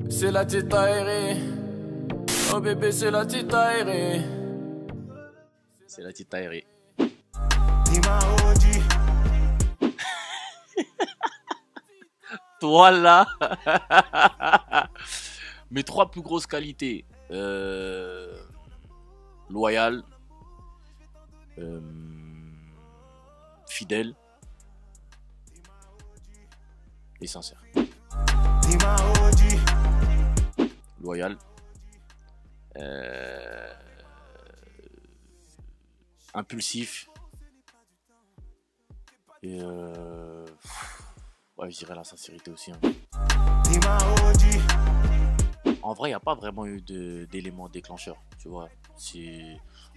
C'est la tête aérée. Oh bébé, c'est la tête aérée. C'est la petite aérée. Toi là. Mes trois plus grosses qualités. Loyal. Fidèle. Et sincère. Loyal. Impulsif. Et ouais, je dirais la sincérité aussi. Hein. En vrai, il n'y a pas vraiment eu d'éléments déclencheurs, tu vois.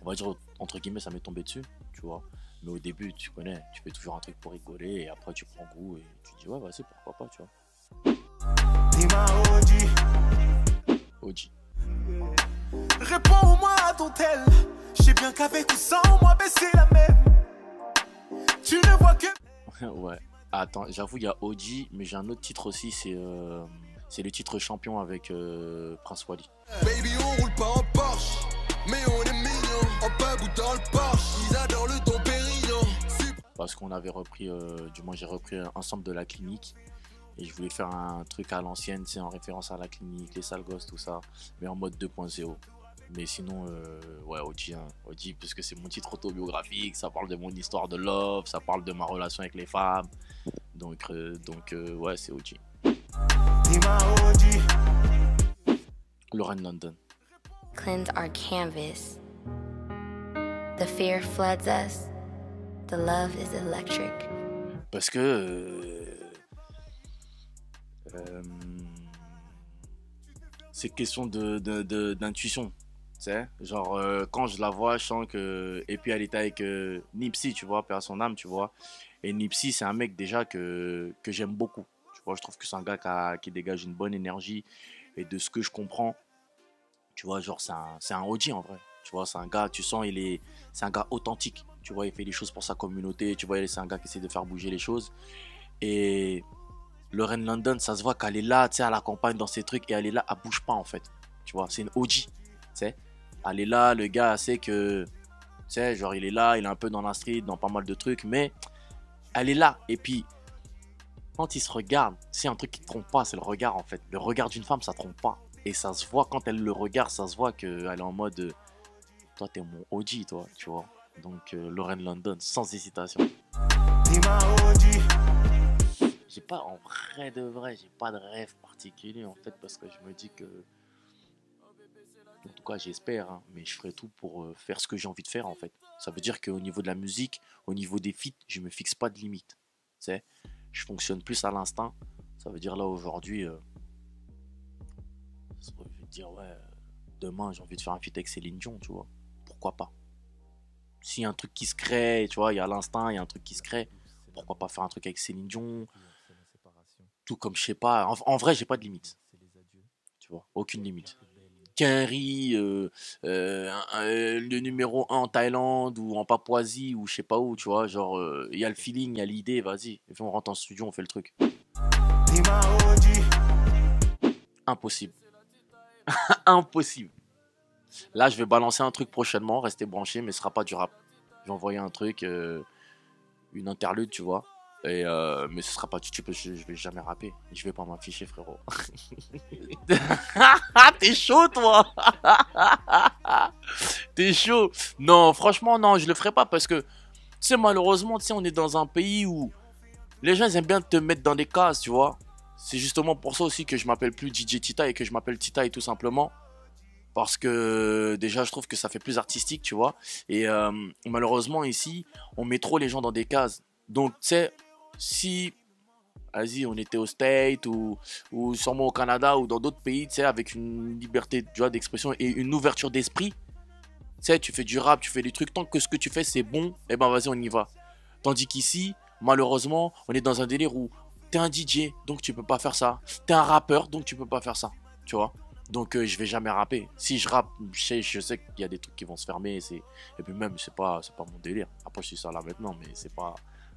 On va dire, entre guillemets, ça m'est tombé dessus, tu vois. Mais au début, tu connais, tu fais toujours un truc pour rigoler et après tu prends goût et tu te dis, ouais, vas-y, pourquoi pas, tu vois. OG. Réponds-moi à ton tel. Je sais bien qu'avec ou sans moi, ben c'est la même. Tu ne vois que... Ouais. Attends, j'avoue, il y a OG, mais j'ai un autre titre aussi, c'est le titre champion avec Prince Wally. Baby, on roule pas en Porsche, mais on est mignon. En pub ou dans le Porsche, ils adorent le Dom Pérignon. Parce qu'on avait repris, du moins j'ai repris un sample de la clinique. Et je voulais faire un truc à l'ancienne, c'est en référence à la clinique, les sales gosses, tout ça. Mais en mode 2.0. Mais sinon, ouais, OG, hein, OG, parce que c'est mon titre autobiographique, ça parle de mon histoire de love, ça parle de ma relation avec les femmes. Donc ouais, c'est OG. Lauren London. Cleanse our canvas. The fear floods us. The love is electric. Parce que c'est question d'intuition. Tu sais, genre quand je la vois, je sens que. Et puis elle était avec Nipsey, tu vois, paix à son âme, tu vois. Et Nipsey, c'est un mec déjà que j'aime beaucoup. Tu vois, je trouve que c'est un gars qui dégage une bonne énergie. Et de ce que je comprends, tu vois, genre c'est un OG en vrai. Tu vois, c'est un gars, tu sens, c'est un gars authentique. Tu vois, il fait des choses pour sa communauté. Tu vois, c'est un gars qui essaie de faire bouger les choses. Et Lauren London, ça se voit qu'elle est là, tu sais, elle accompagne dans ses trucs et elle est là, elle bouge pas en fait. Tu vois, c'est une OG, tu sais. Elle est là, le gars sait que, tu sais, genre il est là, il est un peu dans la street, dans pas mal de trucs, mais elle est là. Et puis, quand il se regarde, c'est un truc qui te trompe pas, c'est le regard en fait. Le regard d'une femme, ça trompe pas. Et ça se voit quand elle le regarde, ça se voit qu'elle est en mode, toi t'es mon OG, toi, tu vois. Donc Lauren London, sans hésitation. J'ai pas, en vrai de vrai, j'ai pas de rêve particulier en fait, parce que je me dis que, en tout cas j'espère, hein, mais je ferai tout pour faire ce que j'ai envie de faire en fait. Ça veut dire qu'au niveau de la musique, au niveau des feats, je me fixe pas de limite. Tu sais, je fonctionne plus à l'instinct. Ça veut dire là aujourd'hui, ça veut dire ouais, demain j'ai envie de faire un feat avec Céline Dion, tu vois. Pourquoi pas? S'il y a un truc qui se crée, tu vois, il y a l'instinct, il y a un truc qui se crée, pourquoi pas faire un truc avec Céline Dion? Tout comme je sais pas, en vrai j'ai pas de limite, tu vois, aucune limite. Quinry, le numéro 1 en Thaïlande ou en Papouasie ou je sais pas où, tu vois, genre il y a le feeling, il y a l'idée, vas-y, et puis on rentre en studio, on fait le truc. Impossible. Impossible. Là je vais balancer un truc prochainement, restez branchés, mais ce sera pas du rap. Je vais envoyer un truc, une interlude, tu vois. Et mais ce sera pas je vais jamais rapper, je vais pas m'afficher, frérot. T'es chaud toi. T'es chaud. Non, franchement non, je le ferai pas parce que tu sais, malheureusement, tu sais, on est dans un pays où les gens ils aiment bien te mettre dans des cases, tu vois. C'est justement pour ça aussi que je m'appelle plus DJ Tita et que je m'appelle Tita et tout simplement. Parce que déjà je trouve que ça fait plus artistique, tu vois. Et malheureusement ici, on met trop les gens dans des cases. Donc tu sais, si, vas-y, on était au States ou sûrement au Canada ou dans d'autres pays, tu sais, avec une liberté, tu vois, d'expression et une ouverture d'esprit, tu sais, tu fais du rap, tu fais des trucs, tant que ce que tu fais c'est bon, eh ben vas-y, on y va. Tandis qu'ici, malheureusement, on est dans un délire où t'es un DJ, donc tu peux pas faire ça. T'es un rappeur, donc tu peux pas faire ça, tu vois. Donc je vais jamais rapper. Si je rappe, je sais qu'il y a des trucs qui vont se fermer, et puis même, c'est pas mon délire. Après, je suis ça là maintenant, mais c'est pas...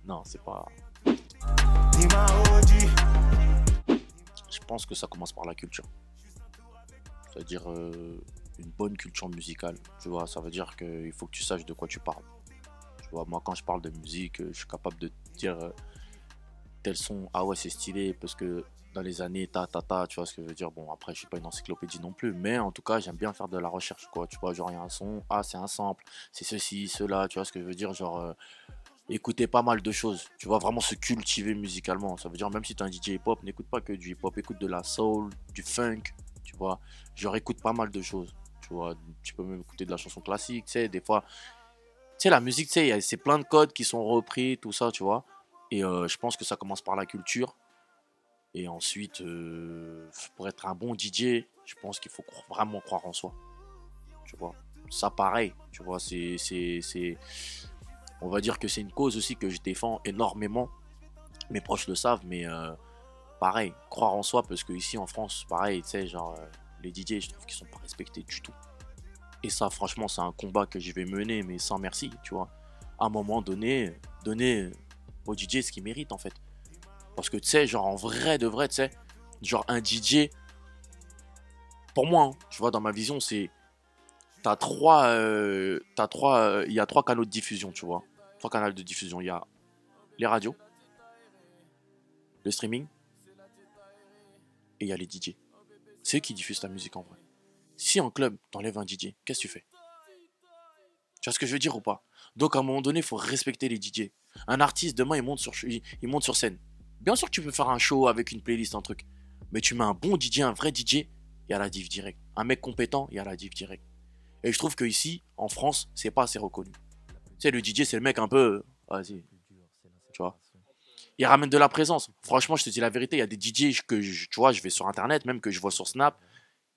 Non, c'est pas... Je pense que ça commence par la culture. c'est-à-dire une bonne culture musicale, tu vois. Ça veut dire qu'il faut que tu saches de quoi tu parles. Tu vois, moi, quand je parle de musique, je suis capable de te dire tel son, ah ouais, c'est stylé, parce que dans les années, tu vois ce que je veux dire. Bon, après, je suis pas une encyclopédie non plus, mais en tout cas, j'aime bien faire de la recherche, quoi. Tu vois, genre, il y a un son, ah, c'est un sample, c'est ceci, cela, tu vois ce que je veux dire, genre, écouter pas mal de choses, tu vois, vraiment se cultiver musicalement. Ça veut dire, même si tu es un DJ hip-hop, n'écoute pas que du hip-hop, écoute de la soul, du funk, tu vois, genre, écoute pas mal de choses, tu vois, tu peux même écouter de la chanson classique, tu sais, des fois, tu sais, la musique, tu sais, c'est plein de codes qui sont repris, tout ça, tu vois, et je pense que ça commence par la culture. Et ensuite, pour être un bon DJ, je pense qu'il faut vraiment croire en soi. Tu vois. Ça, pareil. Tu vois, on va dire que c'est une cause aussi que je défends énormément. Mes proches le savent, mais pareil, croire en soi, parce que ici en France, pareil, tu sais, genre, les DJ, je trouve qu'ils sont pas respectés du tout. Et ça, franchement, c'est un combat que je vais mener, mais sans merci, tu vois. À un moment donné, donner aux DJ ce qu'ils méritent, en fait. Parce que tu sais, genre en vrai de vrai, tu sais, genre un DJ, pour moi, hein, tu vois, dans ma vision, c'est. Il y a trois canaux de diffusion, tu vois. Trois canaux de diffusion. Il y a les radios, le streaming, et il y a les DJ. C'est eux qui diffusent ta musique en vrai. Si en club, t'enlèves un DJ, qu'est-ce que tu fais? Tu vois ce que je veux dire ou pas? Donc à un moment donné, il faut respecter les DJ. Un artiste, demain, il monte sur scène. Bien sûr que tu peux faire un show avec une playlist, un truc. Mais tu mets un bon DJ, un vrai DJ, il y a la diff direct. Un mec compétent, il y a la diff direct. Et je trouve que ici, en France, c'est pas assez reconnu. Tu sais, le DJ, c'est le mec un peu. Vas-y. Tu vois. Il ramène de la présence. Franchement, je te dis la vérité, il y a des DJ que tu vois, je vais sur internet, même que je vois sur Snap.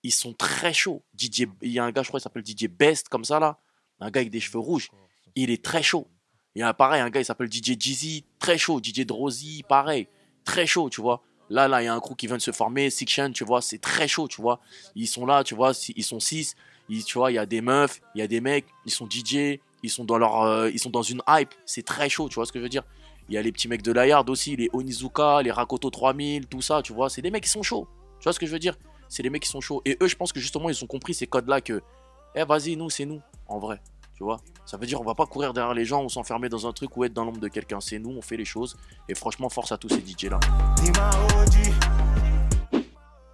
Ils sont très chauds. DJ, il y a un gars, je crois, il s'appelle DJ Best, comme ça là. Un gars avec des cheveux rouges. Il est très chaud. Il y a pareil, un gars, il s'appelle DJ Jeezy, très chaud. DJ Drosy, pareil, très chaud, tu vois. Là, il y a un crew qui vient de se former, Section, tu vois, c'est très chaud, tu vois. Ils sont là, tu vois, ils sont 6. Tu vois, il y a des meufs, il y a des mecs, ils sont DJ, ils sont dans une hype, c'est très chaud, tu vois ce que je veux dire. Il y a les petits mecs de la Yard aussi, les Onizuka, les Rakoto 3000, tout ça, tu vois, c'est des mecs qui sont chauds. Tu vois ce que je veux dire? C'est des mecs qui sont chauds. Et eux, je pense que justement, ils ont compris ces codes-là que, vas-y, nous, c'est nous, en vrai. Tu vois, ça veut dire on va pas courir derrière les gens ou s'enfermer dans un truc ou être dans l'ombre de quelqu'un. C'est nous, on fait les choses. Et franchement, force à tous ces DJ là.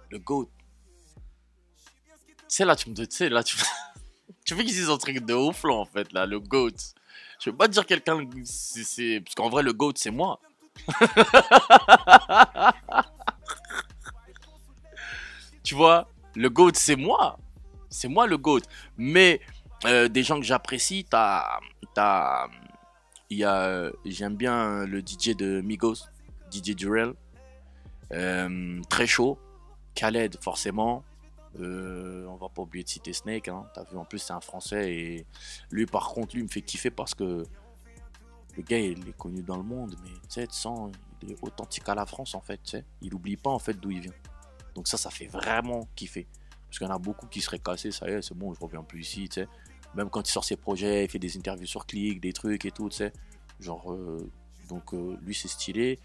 Le GOAT. Tu sais, là, tu tu veux qu'ils disent un truc de ouf là en fait, là, le GOAT. Je veux pas te dire quelqu'un. Parce qu'en vrai, le GOAT, c'est moi. Tu vois, le GOAT, c'est moi. C'est moi le GOAT. Mais. Des gens que j'apprécie, j'aime bien le DJ de Migos, DJ Durel, très chaud, Khaled forcément, on va pas oublier de citer Snake, hein, t'as vu, en plus c'est un français et lui par contre lui me fait kiffer parce que le gars il est connu dans le monde, mais tu sais, il est authentique à la France en fait, tu sais, il oublie pas en fait d'où il vient, donc ça fait vraiment kiffer. Parce qu'il y en a beaucoup qui seraient cassés, ça y est, c'est bon, je reviens plus ici, tu sais. Même quand il sort ses projets, il fait des interviews sur Click, des trucs et tout, tu sais. Genre, donc lui c'est stylé.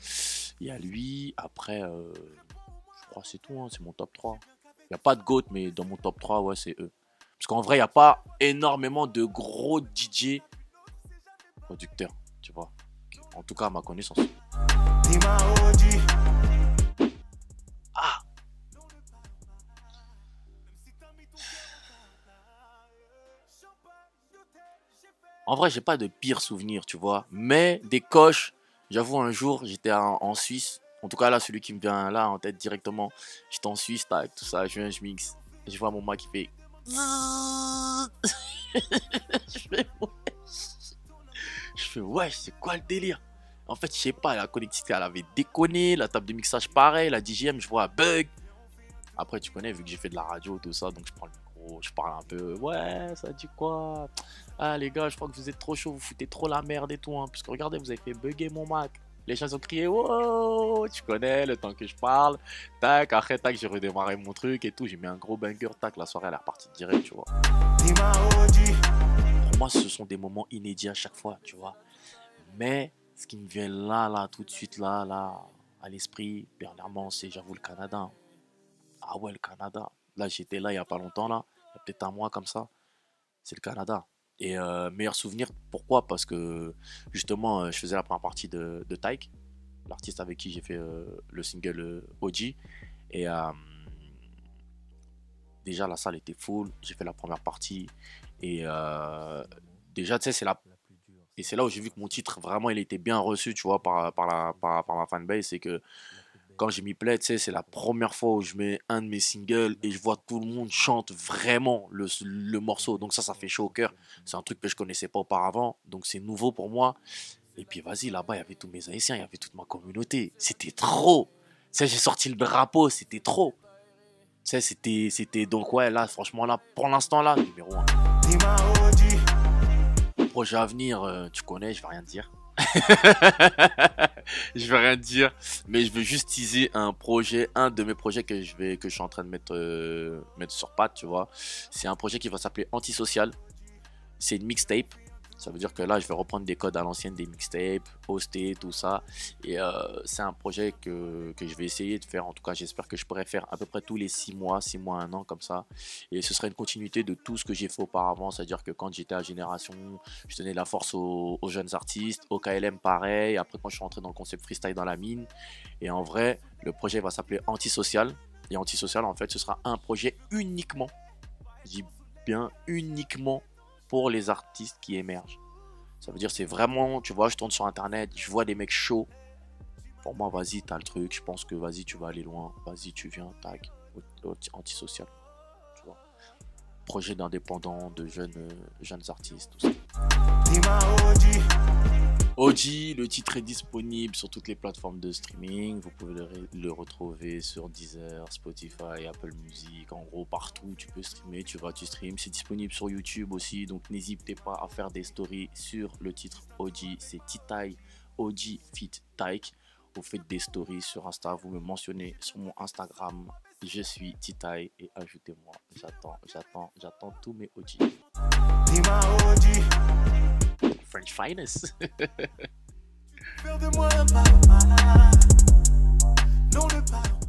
Il y a lui, après, je crois que c'est tout, hein, c'est mon top 3. Il n'y a pas de GOAT, mais dans mon top 3, ouais, c'est eux. Parce qu'en vrai, il n'y a pas énormément de gros DJ producteurs, tu vois. En tout cas, à ma connaissance. Ah! En vrai, j'ai pas de pire souvenir, tu vois. Mais des coches, j'avoue, un jour, j'étais en Suisse. En tout cas, là, celui qui me vient là en tête directement. J'étais en Suisse, tac, tout ça, je viens, je mixe. Je vois mon mec qui fait. Je fais, wesh, c'est quoi le délire? En fait, je sais pas, la connectivité, elle avait déconné. La table de mixage, pareil. La DJM, je vois, bug. Après, tu connais, vu que j'ai fait de la radio, tout ça, donc je prends le micro, je parle un peu. Ouais, ça dit quoi? Ah, les gars, je crois que vous êtes trop chaud, vous foutez trop la merde et tout, hein. Parce que regardez, vous avez fait bugger mon Mac. Les gens ont crié, wow, tu connais, le temps que je parle. Tac, après, tac, j'ai redémarré mon truc et tout. J'ai mis un gros banger, tac, la soirée, elle est repartie direct, tu vois. Pour moi, ce sont des moments inédits à chaque fois, tu vois. Mais ce qui me vient là, tout de suite, là, à l'esprit, dernièrement, c'est, j'avoue, le Canada. Ah ouais, le Canada. Là, j'étais là il y a pas longtemps, là. Il y a peut-être un mois comme ça. C'est le Canada. Et meilleur souvenir, pourquoi? Parce que justement, je faisais la première partie de Tyke, l'artiste avec qui j'ai fait le single OG. Et déjà, la salle était full. J'ai fait la première partie. Et déjà, tu sais, et c'est là où j'ai vu que mon titre, vraiment, il était bien reçu, tu vois, par ma fanbase. C'est que quand j'ai mis Play, tu sais, c'est la première fois où je mets un de mes singles et je vois tout le monde chante vraiment le morceau. Donc ça fait chaud au cœur. C'est un truc que je connaissais pas auparavant. Donc c'est nouveau pour moi. Et puis vas-y, là-bas, il y avait tous mes Haïtiens, il y avait toute ma communauté. C'était trop. Tu sais, j'ai sorti le drapeau, c'était trop. Tu sais, c'était donc ouais, là, franchement, là, pour l'instant, là, numéro 1. Projet à venir, tu connais, je vais rien dire. Je vais rien dire, mais je veux juste teaser un de mes projets que je suis en train de mettre sur pattes, tu vois. C'est un projet qui va s'appeler Antisocial. C'est une mixtape. Ça veut dire que là, je vais reprendre des codes à l'ancienne des mixtapes, poster, tout ça. Et c'est un projet que je vais essayer de faire. En tout cas, j'espère que je pourrai faire à peu près tous les 6 mois, 1 an comme ça. Et ce sera une continuité de tout ce que j'ai fait auparavant. C'est-à-dire que quand j'étais à Génération, je donnais de la force aux jeunes artistes. Au KLM, pareil. Après, quand je suis rentré dans le concept freestyle dans la mine. Et en vrai, le projet va s'appeler Antisocial. Et Antisocial, en fait, ce sera un projet uniquement, je dis bien uniquement, pour les artistes qui émergent. Ça veut dire c'est vraiment, tu vois, je tourne sur internet, je vois des mecs chauds. Pour moi, vas-y, t'as le truc, je pense que vas-y, tu vas aller loin. Vas-y, tu viens, tac, Antisocial. Tu vois. Projet d'indépendants, de jeunes artistes, tout ça. OG, le titre est disponible sur toutes les plateformes de streaming. Vous pouvez le retrouver sur Deezer, Spotify, Apple Music. En gros, partout, tu peux streamer, tu streams. C'est disponible sur YouTube aussi. Donc, n'hésitez pas à faire des stories sur le titre OG. C'est T-Tai, OG Fit Tyke. Vous faites des stories sur Insta. Vous me mentionnez sur mon Instagram. Je suis T-Tai et ajoutez-moi. J'attends tous mes OG. French Finest. Faire de moi un papa. Non, le pardon.